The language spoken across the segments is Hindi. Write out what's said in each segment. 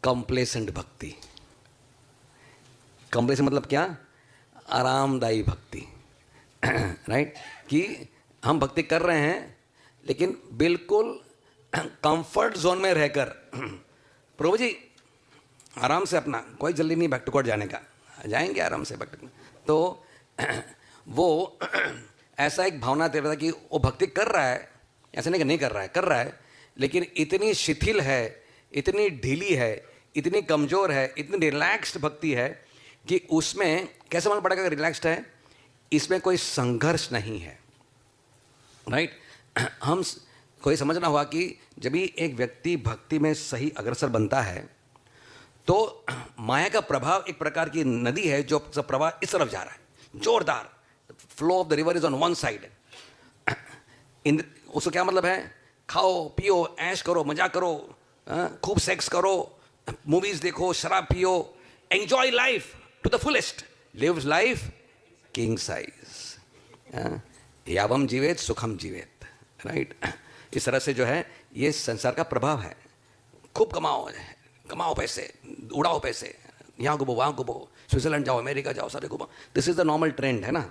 कंप्लेसेंट भक्ति। कंप्लेसेंट मतलब क्या? आरामदायी भक्ति। राइट? कि हम भक्ति कर रहे हैं लेकिन बिल्कुल कंफर्ट जोन में रहकर, प्रभु जी आराम से, अपना कोई जल्दी नहीं बैक टू कोर्ट जाने का, जाएंगे आराम से बैक टू। तो वो ऐसा एक भावना दे रहा था कि वो भक्ति कर रहा है, ऐसा नहीं कि नहीं कर रहा है, कर रहा है, लेकिन इतनी शिथिल है, इतनी ढीली है, इतनी कमज़ोर है, इतनी रिलैक्स्ड भक्ति है कि उसमें कैसे मालूम पड़ेगा कि रिलैक्स्ड है? इसमें कोई संघर्ष नहीं है। राइट? हम कोई समझना होगा कि जब भी एक व्यक्ति भक्ति में सही अग्रसर बनता है तो माया का प्रभाव एक प्रकार की नदी है जो सब प्रवाह इस तरफ जा रहा है, जोरदार। Flow of the river is on one side. उसका क्या मतलब है? खाओ पियो, ऐश करो, मजा करो, खूब सेक्स करो, मूवीज देखो, शराब पियो, enjoy life to the fullest, live life king size, यावम जीवेत सुखम जीवेत। राइट? इस तरह से जो है ये संसार का प्रभाव है। खूब कमाओ, कमाओ पैसे, उड़ाओ पैसे, यहाँ घूमो वहाँ घूमो, स्विट्जरलैंड जाओ, अमेरिका जाओ, सारे घूमो। This is the normal trend है ना।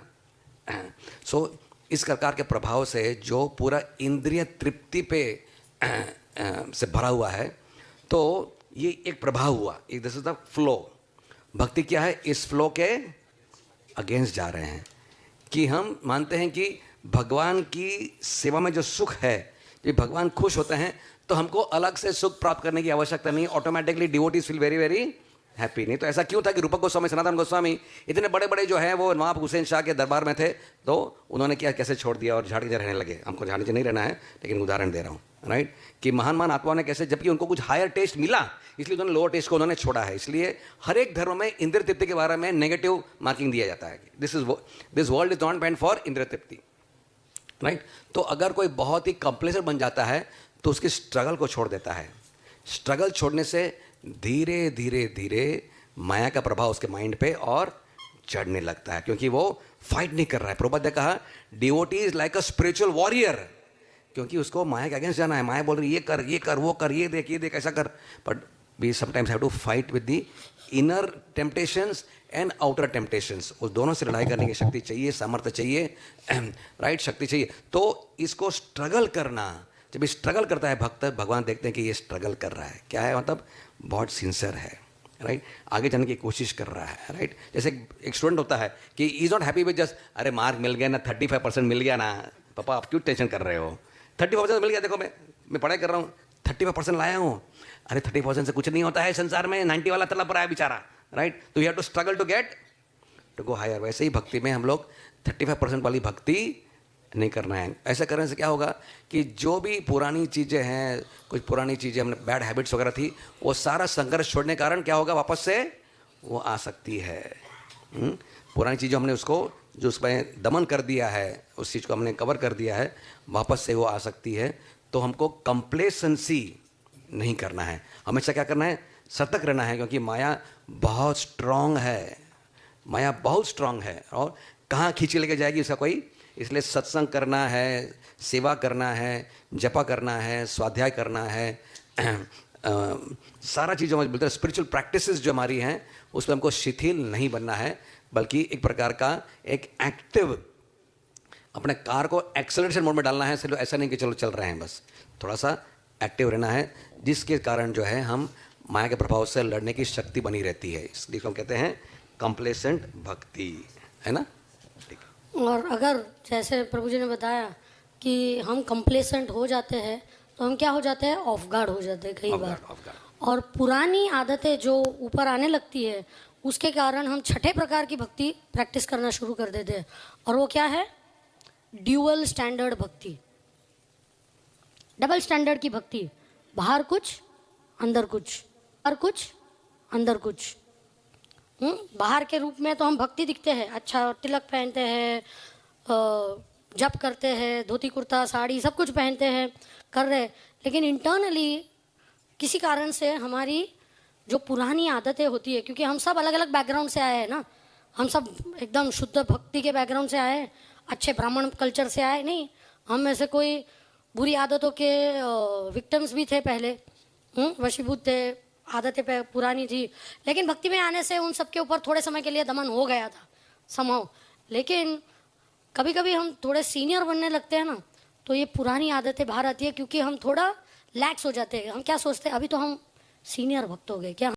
सो इस प्रकार के प्रभाव से जो पूरा इंद्रिय तृप्ति पे से भरा हुआ है, तो ये एक प्रभाव हुआ। This is the flow. भक्ति क्या है? इस फ्लो के अगेंस्ट जा रहे हैं कि हम मानते हैं कि भगवान की सेवा में जो सुख है, जब भगवान खुश होते हैं तो हमको अलग से सुख प्राप्त करने की आवश्यकता नहीं, automatically devotees feel very very happy. नहीं तो ऐसा क्यों था कि रूपक गोस्वामी, सनातन गोस्वामी इतने बड़े बड़े जो हैं वो नवाब हुसैन शाह के दरबार में थे, तो उन्होंने क्या कैसे छोड़ दिया और झाड़ी रहने लगे। हमको झाड़ी नहीं रहना है, लेकिन उदाहरण दे रहा हूँ। राइट? कि महान महान आत्माओं ने कैसे, जबकि उनको कुछ हायर टेस्ट मिला इसलिए उन्होंने लोअर टेस्ट को उन्होंने छोड़ा है। इसलिए हर एक धर्म में इंद्रिय तृप्ति के बारे में नेगेटिव मार्किंग दिया जाता है। This world is not meant for इंद्रिय तृप्ति। राइट? तो अगर कोई बहुत ही कंप्लेसेंट बन जाता है तो उसकी स्ट्रगल को छोड़ देता है। स्ट्रगल छोड़ने से धीरे धीरे धीरे माया का प्रभाव उसके माइंड पे और चढ़ने लगता है, क्योंकि वो फाइट नहीं कर रहा है। प्रभुपाद ने कहा devotee is like a spiritual warrior, क्योंकि उसको माया के अगेंस्ट जाना है। माया बोल रही ये कर, ये कर, वो कर, ये देख ऐसा कर। But we sometimes have to fight with the inner temptations and outer temptations. उस दोनों से लड़ाई करने की शक्ति चाहिए, सामर्थ्य चाहिए, राइट, शक्ति चाहिए। तो इसको स्ट्रगल करना, जब स्ट्रगल करता है भक्त, भगवान देखते हैं कि ये स्ट्रगल कर रहा है, क्या है मतलब बहुत सिंसियर है। राइट? आगे जाने की कोशिश कर रहा है। राइट? जैसे एक स्टूडेंट होता है कि is not happy with just अरे मार्क मिल गया ना, 35% मिल गया ना, पापा आप क्यों टेंशन कर रहे हो, 35% मिल गया, देखो मैं पढ़ाई कर रहा हूँ, 35% लाया हूँ। अरे 30% से कुछ नहीं होता है संसार में, 90 वाला तलब पर आया बेचारा। राइट? तो you have to struggle to go higher. वैसे ही भक्ति में हम लोग 35% वाली भक्ति नहीं करना है। ऐसा करने से क्या होगा कि जो भी पुरानी चीज़ें हैं, कुछ पुरानी चीज़ें हमने बैड हैबिट्स वगैरह थी, वो सारा संघर्ष छोड़ने के कारण क्या होगा, वापस से वो आ सकती है। पुरानी चीज़ों हमने उसको जो उसमें दमन कर दिया है, उस चीज़ को हमने कवर कर दिया है, वापस से वो आ सकती है। तो हमको कंप्लेसेंसी नहीं करना है, हमेशा क्या करना है, सतर्क रहना है, क्योंकि माया बहुत स्ट्रांग है। माया बहुत स्ट्रांग है और कहाँ खींची लेके जाएगी उसका कोई। इसलिए सत्संग करना है, सेवा करना है, जपा करना है, स्वाध्याय करना है, सारा चीज़ों में बोलते हैं स्पिरिचुअल प्रैक्टिसेस जो हमारी हैं उस पर हमको शिथिल नहीं बनना है, बल्कि एक प्रकार का एक एक्टिव अपने कार को एक्सेलरेशन मोड में डालना है। सिर्फ ऐसा नहीं कि चलो चल रहे हैं, बस थोड़ा सा एक्टिव रहना है, जिसके कारण जो है हम माया के प्रभाव से लड़ने की शक्ति बनी रहती है। इसलिए हम कहते हैं कंप्लेसेंट भक्ति, है ना। ठीक है। और अगर जैसे प्रभु जी ने बताया कि हम कंप्लेसेंट हो जाते हैं तो हम क्या हो जाते हैं, ऑफ गार्ड हो जाते हैं कई बार। और पुरानी आदतें जो ऊपर आने लगती है उसके कारण हम छठे प्रकार की भक्ति प्रैक्टिस करना शुरू कर देते हैं, और वो क्या है, ड्यूअल स्टैंडर्ड भक्ति, डबल स्टैंडर्ड की भक्ति। बाहर कुछ अंदर कुछ, बाहर कुछ अंदर कुछ। बाहर के रूप में तो हम भक्ति दिखते हैं, अच्छा तिलक पहनते हैं, जप करते हैं, धोती कुर्ता साड़ी सब कुछ पहनते हैं, कर रहे, लेकिन इंटरनली किसी कारण से हमारी जो पुरानी आदतें होती है, क्योंकि हम सब अलग अलग बैकग्राउंड से आए हैं ना, हम सब एकदम शुद्ध भक्ति के बैकग्राउंड से आए, अच्छे ब्राह्मण कल्चर से आए नहीं। हम में से कोई बुरी आदतों के विक्टिम्स भी थे पहले, वशीभूत थे, आदतें पुरानी थी, लेकिन भक्ति में आने से उन सब के ऊपर थोड़े समय के लिए दमन हो गया था समहाउ। लेकिन कभी कभी हम थोड़े सीनियर बनने लगते हैं ना, तो ये पुरानी आदतें बाहर आती है, क्योंकि हम थोड़ा लैक्स हो जाते हैं। हम क्या सोचते हैं, अभी तो हम सीनियर भक्त हो गए क्या,